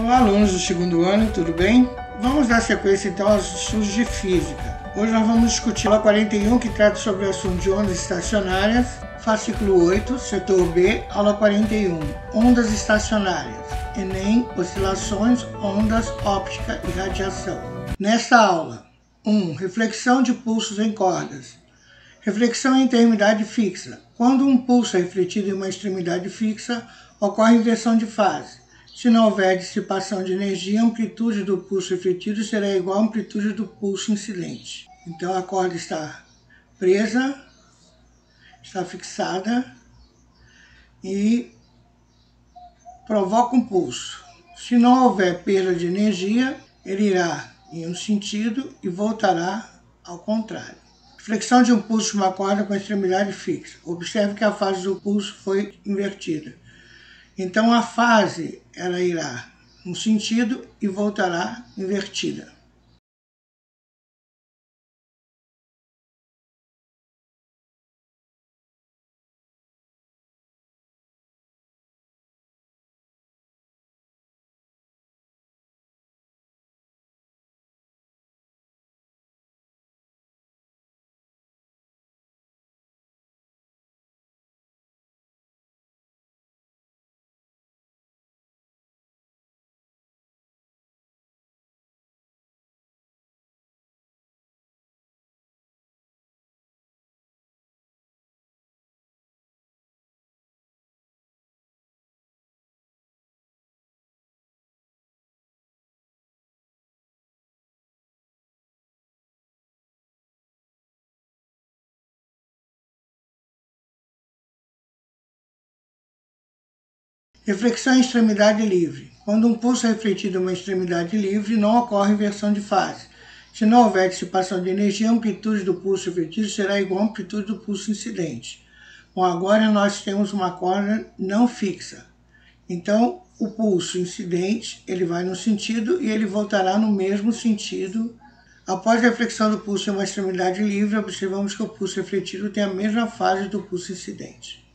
Olá, alunos do segundo ano, tudo bem? Vamos dar sequência então aos estudos de física. Hoje nós vamos discutir a aula 41, que trata sobre o assunto de ondas estacionárias, fascículo 8, setor B, aula 41, ondas estacionárias, Enem, oscilações, ondas, óptica e radiação. Nesta aula, 1. Reflexão de pulsos em cordas. Reflexão em extremidade fixa. Quando um pulso é refletido em uma extremidade fixa, ocorre inversão de fase. Se não houver dissipação de energia, a amplitude do pulso refletido será igual à amplitude do pulso incidente. Então a corda está presa, está fixada e provoca um pulso. Se não houver perda de energia, ele irá em um sentido e voltará ao contrário. Flexão de um pulso de uma corda com extremidade fixa. Observe que a fase do pulso foi invertida. Então a fase ela irá num sentido e voltará invertida. Reflexão em extremidade livre. Quando um pulso é refletido em uma extremidade livre, não ocorre inversão de fase. Se não houver dissipação de energia, a amplitude do pulso refletido será igual à amplitude do pulso incidente. Bom, agora nós temos uma corda não fixa. Então, o pulso incidente ele vai no sentido e ele voltará no mesmo sentido. Após a reflexão do pulso em uma extremidade livre, observamos que o pulso refletido tem a mesma fase do pulso incidente.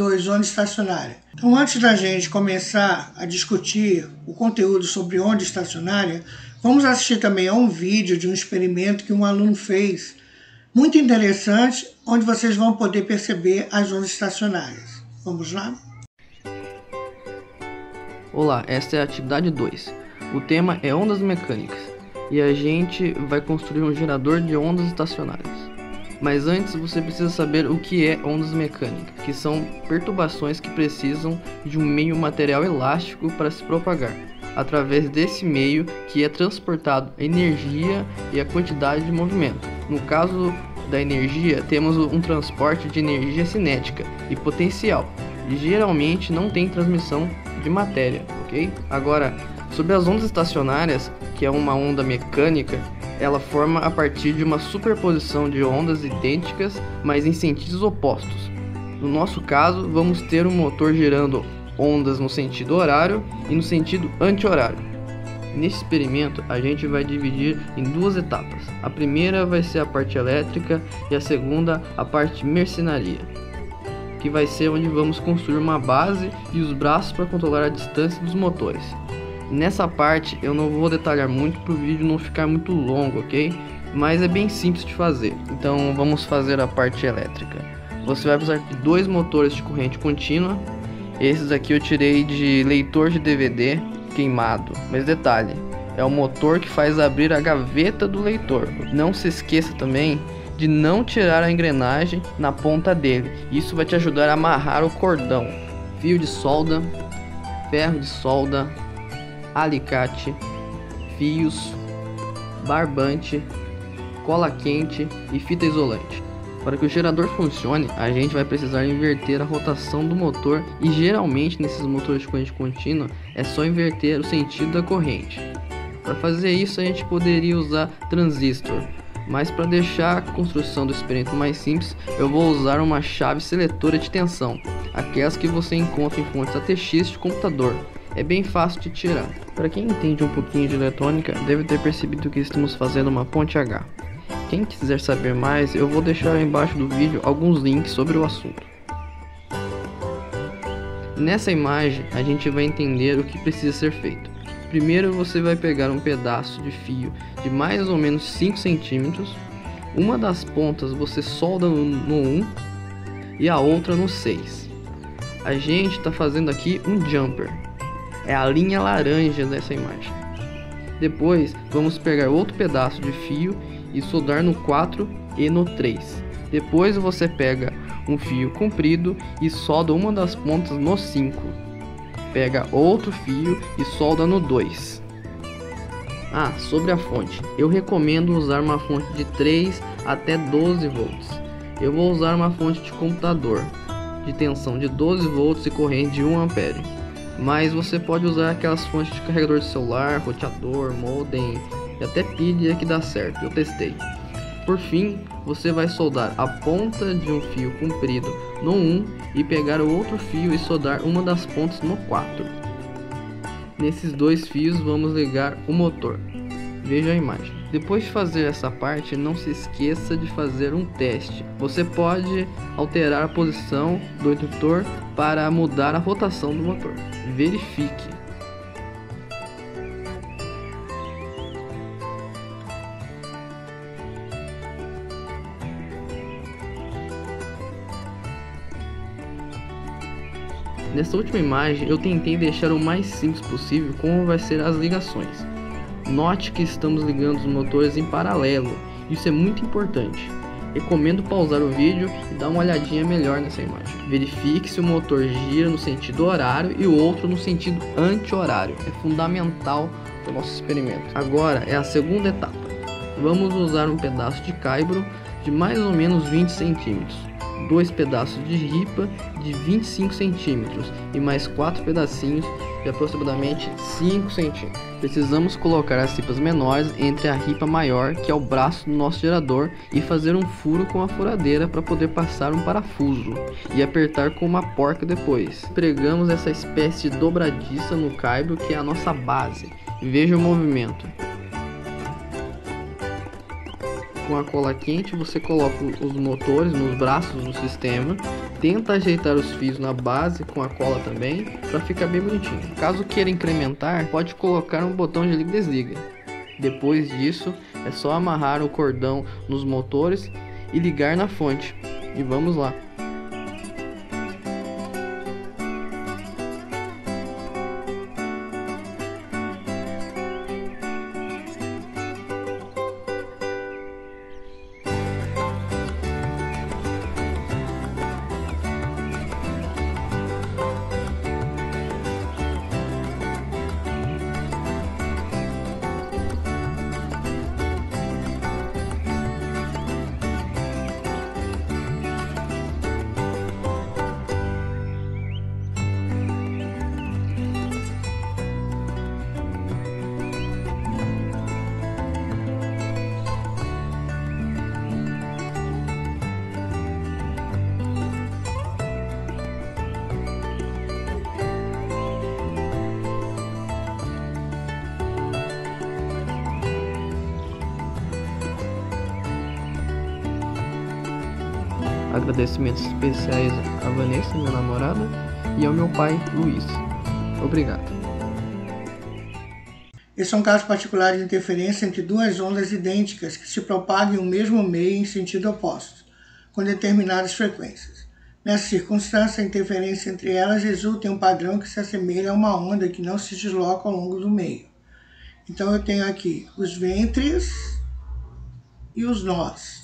Onda estacionária. Então, antes da gente começar a discutir o conteúdo sobre onda estacionária, vamos assistir também a um vídeo de um experimento que um aluno fez, muito interessante, onde vocês vão poder perceber as ondas estacionárias. Vamos lá? Olá, esta é a atividade 2. O tema é ondas mecânicas e a gente vai construir um gerador de ondas estacionárias. Mas antes você precisa saber o que é ondas mecânicas, que são perturbações que precisam de um meio material elástico para se propagar. Através desse meio que é transportado a energia e a quantidade de movimento. No caso da energia, temos um transporte de energia cinética e potencial, e geralmente não tem transmissão de matéria, ok? Agora, sobre as ondas estacionárias, que é uma onda mecânica, ela forma a partir de uma superposição de ondas idênticas, mas em sentidos opostos. No nosso caso, vamos ter um motor gerando ondas no sentido horário e no sentido anti-horário. Nesse experimento, a gente vai dividir em duas etapas. A primeira vai ser a parte elétrica e a segunda a parte mercenaria, que vai ser onde vamos construir uma base e os braços para controlar a distância dos motores. Nessa parte eu não vou detalhar muito para o vídeo não ficar muito longo, ok? mas é bem simples de fazer. Então vamos fazer a parte elétrica. Você vai precisar de 2 motores de corrente contínua. Esses aqui eu tirei de leitor de DVD queimado, mas detalhe, é o motor que faz abrir a gaveta do leitor. Não se esqueça também de não tirar a engrenagem na ponta dele, isso vai te ajudar a amarrar o cordão. Fio de solda, ferro de solda, alicate, fios, barbante, cola quente e fita isolante. Para que o gerador funcione, a gente vai precisar inverter a rotação do motor, e geralmente nesses motores de corrente contínua é só inverter o sentido da corrente. Para fazer isso a gente poderia usar transistor, mas para deixar a construção do experimento mais simples, eu vou usar uma chave seletora de tensão, aquelas que você encontra em fontes ATX de computador. É bem fácil de tirar. Para quem entende um pouquinho de eletrônica, deve ter percebido que estamos fazendo uma ponte H. Quem quiser saber mais, eu vou deixar aí embaixo do vídeo alguns links sobre o assunto. Nessa imagem, a gente vai entender o que precisa ser feito. Primeiro você vai pegar um pedaço de fio de mais ou menos 5 centímetros. Uma das pontas você solda no 1 e a outra no 6. A gente está fazendo aqui um jumper. É a linha laranja dessa imagem. Depois vamos pegar outro pedaço de fio e soldar no 4 e no 3. Depois você pega um fio comprido e solda uma das pontas no 5. Pega outro fio e solda no 2. Sobre a fonte, eu recomendo usar uma fonte de 3 até 12 volts. Eu vou usar uma fonte de computador de tensão de 12 volts e corrente de 1 ampere. Mas você pode usar aquelas fontes de carregador de celular, roteador, modem e até pilha que dá certo, eu testei. Por fim, você vai soldar a ponta de um fio comprido no 1 e pegar o outro fio e soldar uma das pontas no 4. Nesses 2 fios vamos ligar o motor. Veja a imagem. Depois de fazer essa parte, não se esqueça de fazer um teste. Você pode alterar a posição do indutor para mudar a rotação do motor. Verifique. Nessa última imagem eu tentei deixar o mais simples possível como vai ser as ligações. Note que estamos ligando os motores em paralelo, isso é muito importante. Recomendo pausar o vídeo e dar uma olhadinha melhor nessa imagem. Verifique se o motor gira no sentido horário e o outro no sentido anti-horário. É fundamental para o nosso experimento. Agora é a segunda etapa. Vamos usar um pedaço de caibro de mais ou menos 20 centímetros. 2 pedaços de ripa de 25 centímetros e mais 4 pedacinhos de aproximadamente 5 centímetros. Precisamos colocar as ripas menores entre a ripa maior, que é o braço do nosso gerador, e fazer um furo com a furadeira para poder passar um parafuso e apertar com uma porca depois. Pregamos essa espécie de dobradiça no caibro, que é a nossa base. Veja o movimento. Com a cola quente você coloca os motores nos braços do sistema, tenta ajeitar os fios na base com a cola também, para ficar bem bonitinho. Caso queira incrementar, pode colocar um botão de liga e desliga. Depois disso é só amarrar o cordão nos motores e ligar na fonte. E vamos lá. Agradecimentos especiais a Vanessa, minha namorada, e ao meu pai, Luiz. Obrigado. Esse é um caso particular de interferência entre duas ondas idênticas que se propagam em um mesmo meio em sentido oposto, com determinadas frequências. Nessa circunstância, a interferência entre elas resulta em um padrão que se assemelha a uma onda que não se desloca ao longo do meio. Então eu tenho aqui os ventres e os nós.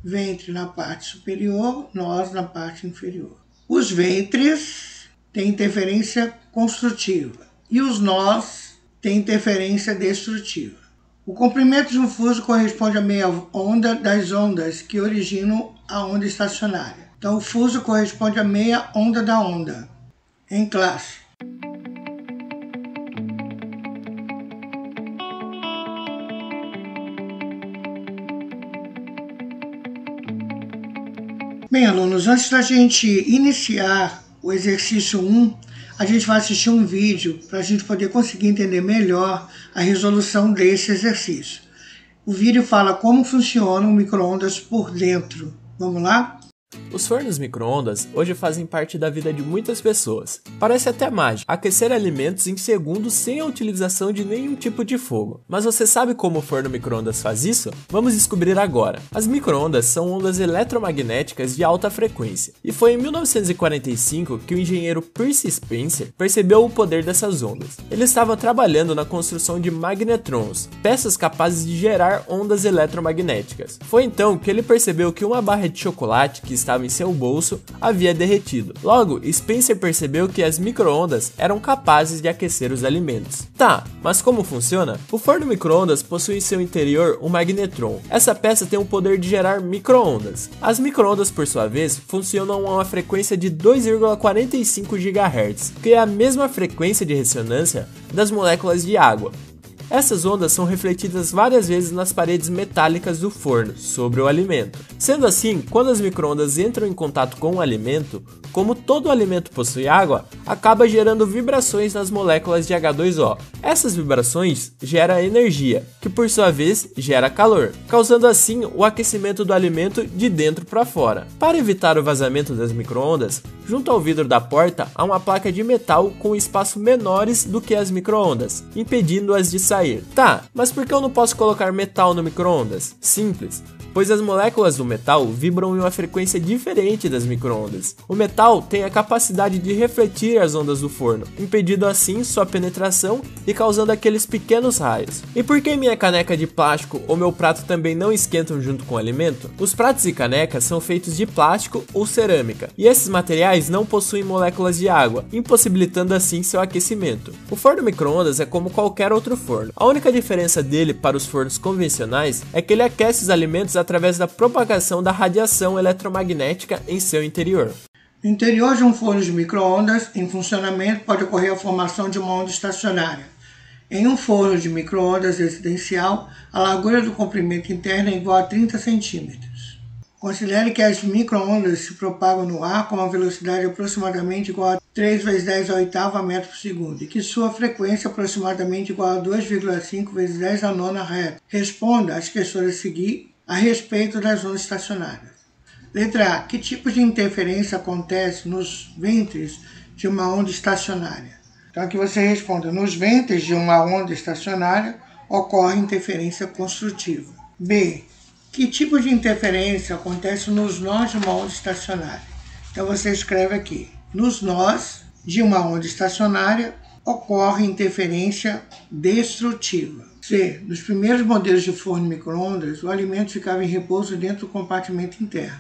Ventre na parte superior, nós na parte inferior. Os ventres têm interferência construtiva e os nós têm interferência destrutiva. O comprimento de um fuso corresponde à meia onda das ondas que originam a onda estacionária. Então, o fuso corresponde à meia onda da onda, em classe. Bem, alunos, antes da gente iniciar o exercício 1, a gente vai assistir um vídeo para a gente poder conseguir entender melhor a resolução desse exercício. O vídeo fala como funciona o micro-ondas por dentro. Vamos lá? Os fornos micro-ondas hoje fazem parte da vida de muitas pessoas. Parece até mágico aquecer alimentos em segundos sem a utilização de nenhum tipo de fogo. Mas você sabe como o forno micro-ondas faz isso? Vamos descobrir agora. As micro-ondas são ondas eletromagnéticas de alta frequência, e foi em 1945 que o engenheiro Percy Spencer percebeu o poder dessas ondas. Ele estava trabalhando na construção de magnetrons, peças capazes de gerar ondas eletromagnéticas. Foi então que ele percebeu que uma barra de chocolate que estava em seu bolso havia derretido. Logo, Spencer percebeu que as micro-ondas eram capazes de aquecer os alimentos. Tá, mas como funciona? O forno micro-ondas possui em seu interior um magnetron. Essa peça tem o poder de gerar micro-ondas. As micro-ondas, por sua vez, funcionam a uma frequência de 2,45 GHz, que é a mesma frequência de ressonância das moléculas de água. Essas ondas são refletidas várias vezes nas paredes metálicas do forno, sobre o alimento. Sendo assim, quando as micro-ondas entram em contato com o alimento, como todo alimento possui água, acaba gerando vibrações nas moléculas de H2O. Essas vibrações geram energia, que por sua vez gera calor, causando assim o aquecimento do alimento de dentro para fora. Para evitar o vazamento das micro-ondas, junto ao vidro da porta há uma placa de metal com espaço menores do que as micro-ondas, impedindo-as de sair. Tá, mas por que eu não posso colocar metal no micro-ondas? Simples, pois as moléculas do metal vibram em uma frequência diferente das micro-ondas. O metal tem a capacidade de refletir as ondas do forno, impedindo assim sua penetração e causando aqueles pequenos raios. E por que minha caneca de plástico ou meu prato também não esquentam junto com o alimento? Os pratos e canecas são feitos de plástico ou cerâmica, e esses materiais não possuem moléculas de água, impossibilitando assim seu aquecimento. O forno micro-ondas é como qualquer outro forno. A única diferença dele para os fornos convencionais é que ele aquece os alimentos através da propagação da radiação eletromagnética em seu interior. No interior de um forno de micro-ondas em funcionamento pode ocorrer a formação de uma onda estacionária. Em um forno de micro-ondas residencial, a largura do comprimento interno é igual a 30 cm. Considere que as micro-ondas se propagam no ar com uma velocidade aproximadamente igual a 3 vezes 10 à oitava metro por segundo e que sua frequência é aproximadamente igual a 2,5 vezes 10 à nona reta. Responda às questões a seguir a respeito das ondas estacionárias. Letra A. Que tipo de interferência acontece nos ventres de uma onda estacionária? Então aqui você responde: nos ventres de uma onda estacionária ocorre interferência construtiva. B. Que tipo de interferência acontece nos nós de uma onda estacionária? Então você escreve aqui: nos nós de uma onda estacionária ocorre interferência destrutiva. C. Nos primeiros modelos de forno micro-ondas, o alimento ficava em repouso dentro do compartimento interno.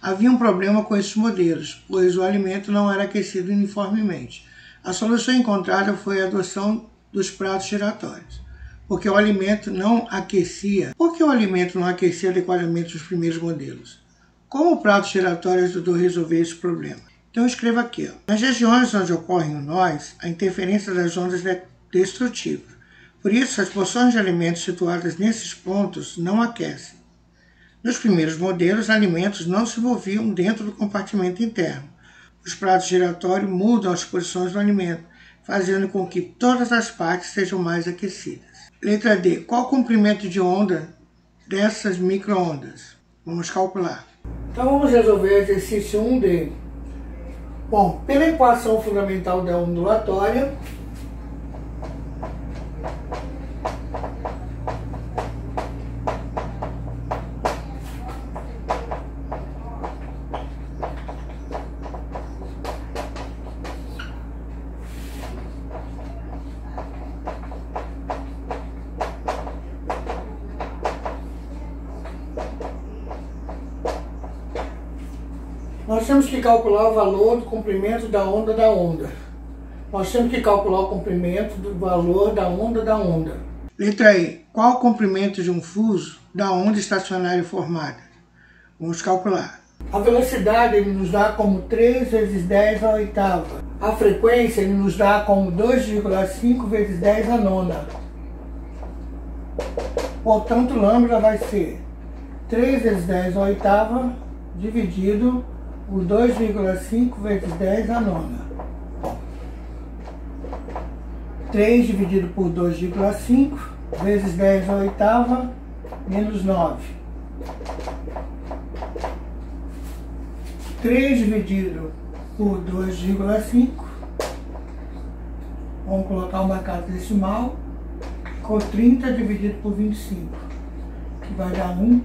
Havia um problema com esses modelos, pois o alimento não era aquecido uniformemente. A solução encontrada foi a adoção dos pratos giratórios, porque o alimento não aquecia. Por que o alimento não aquecia adequadamente os primeiros modelos? Como o prato giratório ajudou a resolver esse problema? Então eu escrevo aqui, ó. Nas regiões onde ocorrem o nós, a interferência das ondas é destrutiva. Por isso, as porções de alimentos situadas nesses pontos não aquecem. Nos primeiros modelos, alimentos não se moviam dentro do compartimento interno. Os pratos giratórios mudam as posições do alimento, fazendo com que todas as partes sejam mais aquecidas. Letra D. Qual o comprimento de onda dessas micro-ondas? Vamos calcular. Então vamos resolver o exercício 1D. Bom, pela equação fundamental da ondulatória, Nós temos que calcular o valor do comprimento da onda da onda. Nós temos que calcular o comprimento do valor da onda da onda. Letra E. Qual o comprimento de um fuso da onda estacionária formada? Vamos calcular. A velocidade ele nos dá como 3 vezes 10 à oitava. A frequência ele nos dá como 2,5 vezes 10 à nona. Portanto, lambda vai ser 3 vezes 10 à oitava dividido por 2,5 vezes 10 à nona. 3 dividido por 2,5 vezes 10 à oitava menos 9. 3 dividido por 2,5. Vamos colocar uma casa decimal. Ficou 30 dividido por 25. Que vai dar 1.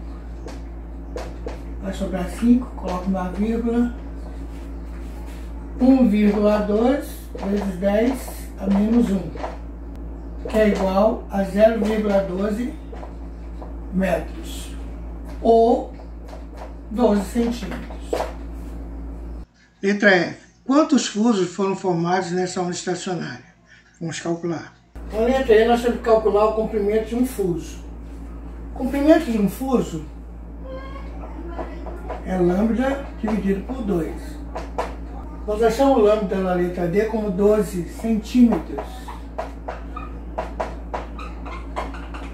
Vai sobrar 5. Coloca uma vírgula. 1,2 vezes 10 a menos 1. Que é igual a 0,12 metros. Ou 12 centímetros. Letra F. Quantos fusos foram formados nessa onda estacionária? Vamos calcular. Na letra E nós temos que calcular o comprimento de um fuso. O comprimento de um fuso é lambda dividido por 2. Nós achamos o lambda na letra D como 12 centímetros.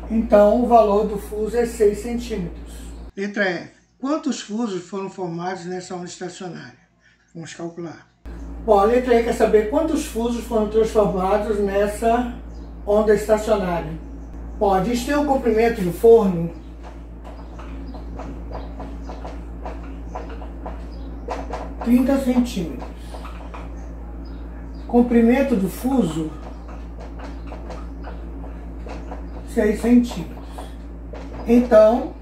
Então o valor do fuso é 6 centímetros. Letra F. Quantos fusos foram formados nessa onda estacionária? Vamos calcular. Bom, a letra E quer saber quantos fusos foram transformados nessa onda estacionária. Bom, a gente tem o comprimento do forno de 30 centímetros. Comprimento do fuso 6 centímetros. Então,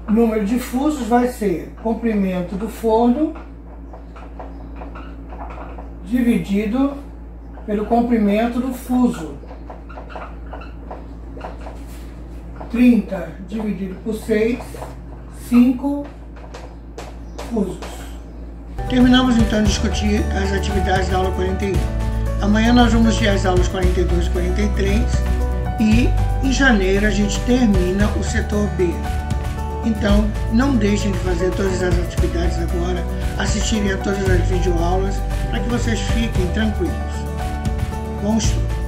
o número de fusos vai ser comprimento do forno dividido pelo comprimento do fuso. 30 dividido por 6, 5 fusos. Terminamos então de discutir as atividades da aula 41. Amanhã nós vamos ver as aulas 42 e 43 e em janeiro a gente termina o setor B. Então, não deixem de fazer todas as atividades agora, assistirem a todas as videoaulas para que vocês fiquem tranquilos. Bom estudo!